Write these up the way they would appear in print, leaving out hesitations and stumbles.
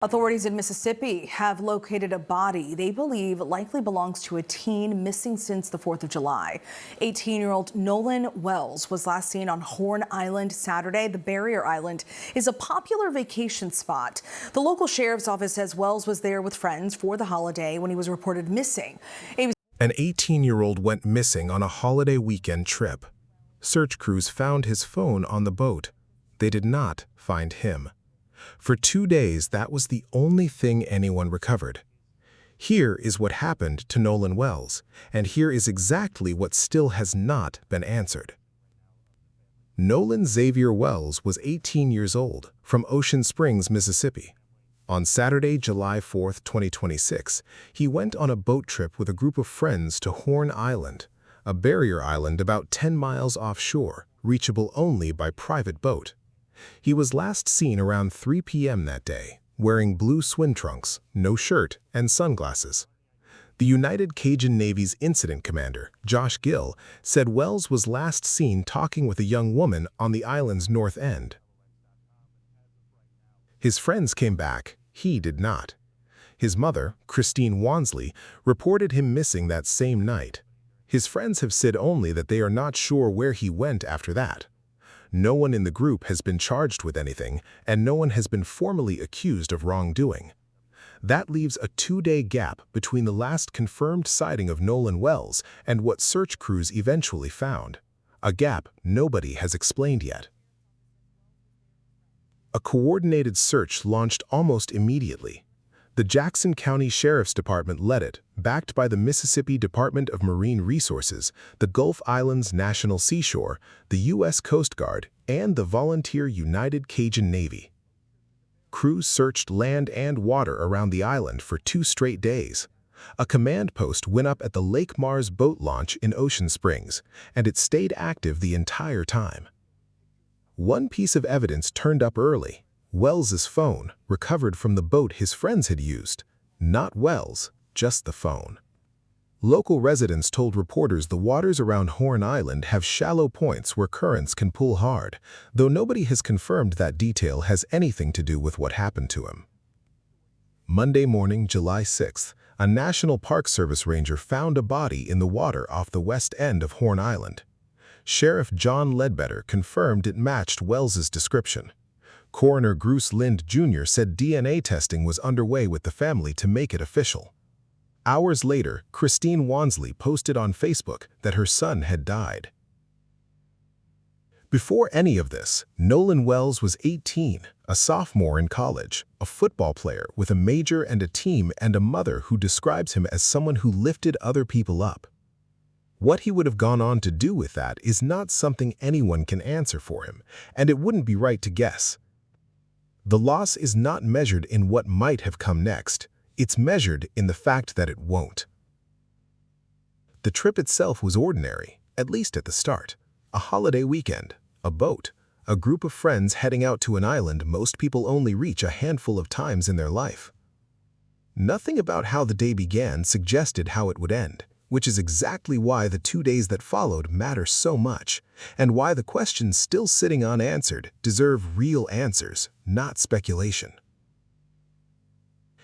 Authorities in Mississippi have located a body they believe likely belongs to a teen missing since the 4th of July. 18-year-old Nolan Wells was last seen on Horn Island Saturday. The barrier island is a popular vacation spot. The local sheriff's office says Wells was there with friends for the holiday when he was reported missing. An 18-year-old went missing on a holiday weekend trip. Search crews found his phone on the boat. They did not find him. For 2 days, that was the only thing anyone recovered. Here is what happened to Nolan Wells, and here is exactly what still has not been answered. Nolan Xavier Wells was 18 years old, from Ocean Springs, Mississippi. On Saturday, July 4, 2026, he went on a boat trip with a group of friends to Horn Island, a barrier island about 10 miles offshore, reachable only by private boat. He was last seen around 3 p.m. that day, wearing blue swim trunks, no shirt, and sunglasses. The United Cajun Navy's incident commander, Josh Gill, said Wells was last seen talking with a young woman on the island's north end. His friends came back. He did not. His mother, Christine Wansley, reported him missing that same night. His friends have said only that they are not sure where he went after that. No one in the group has been charged with anything, and no one has been formally accused of wrongdoing. That leaves a 2-day gap between the last confirmed sighting of Nolan Wells and what search crews eventually found. A gap nobody has explained yet. A coordinated search launched almost immediately. The Jackson County Sheriff's Department led it, backed by the Mississippi Department of Marine Resources, the Gulf Islands National Seashore, the U.S. Coast Guard, and the volunteer United Cajun Navy. Crews searched land and water around the island for 2 straight days. A command post went up at the Lake Mars boat launch in Ocean Springs, and it stayed active the entire time. One piece of evidence turned up early. Wells's phone, recovered from the boat his friends had used. Not Wells, just the phone. Local residents told reporters the waters around Horn Island have shallow points where currents can pull hard, though nobody has confirmed that detail has anything to do with what happened to him. Monday morning, July 6th, a National Park Service ranger found a body in the water off the west end of Horn Island. Sheriff John Ledbetter confirmed it matched Wells's description. Coroner Bruce Lind Jr. said DNA testing was underway with the family to make it official. Hours later, Christine Wansley posted on Facebook that her son had died. Before any of this, Nolan Wells was 18, a sophomore in college, a football player with a major and a team, and a mother who describes him as someone who lifted other people up. What he would have gone on to do with that is not something anyone can answer for him, and it wouldn't be right to guess. The loss is not measured in what might have come next. It's measured in the fact that it won't. The trip itself was ordinary, at least at the start. A holiday weekend, a boat, a group of friends heading out to an island most people only reach a handful of times in their life. Nothing about how the day began suggested how it would end, which is exactly why the 2 days that followed matter so much, and why the questions still sitting unanswered deserve real answers, not speculation.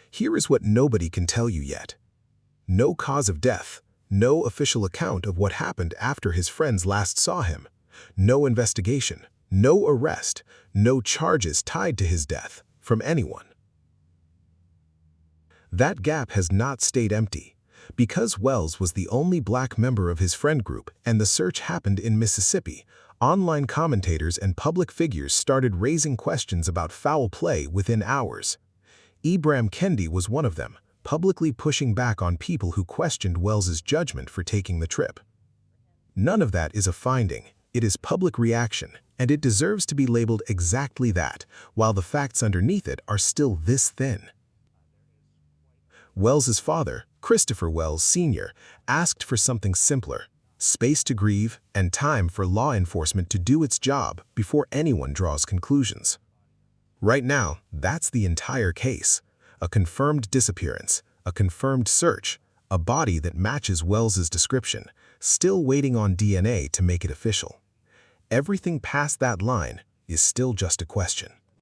Here is what nobody can tell you yet. No cause of death, no official account of what happened after his friends last saw him, no investigation, no arrest, no charges tied to his death from anyone. That gap has not stayed empty. Because Wells was the only black member of his friend group and the search happened in Mississippi, online commentators and public figures started raising questions about foul play within hours. Ibram Kendi was one of them, publicly pushing back on people who questioned Wells's judgment for taking the trip. None of that is a finding. It is public reaction, and it deserves to be labeled exactly that, while the facts underneath it are still this thin. Wells's father, Christopher Wells Sr., asked for something simpler: space to grieve and time for law enforcement to do its job before anyone draws conclusions. Right now, that's the entire case. A confirmed disappearance, a confirmed search, a body that matches Wells's description, still waiting on DNA to make it official. Everything past that line is still just a question.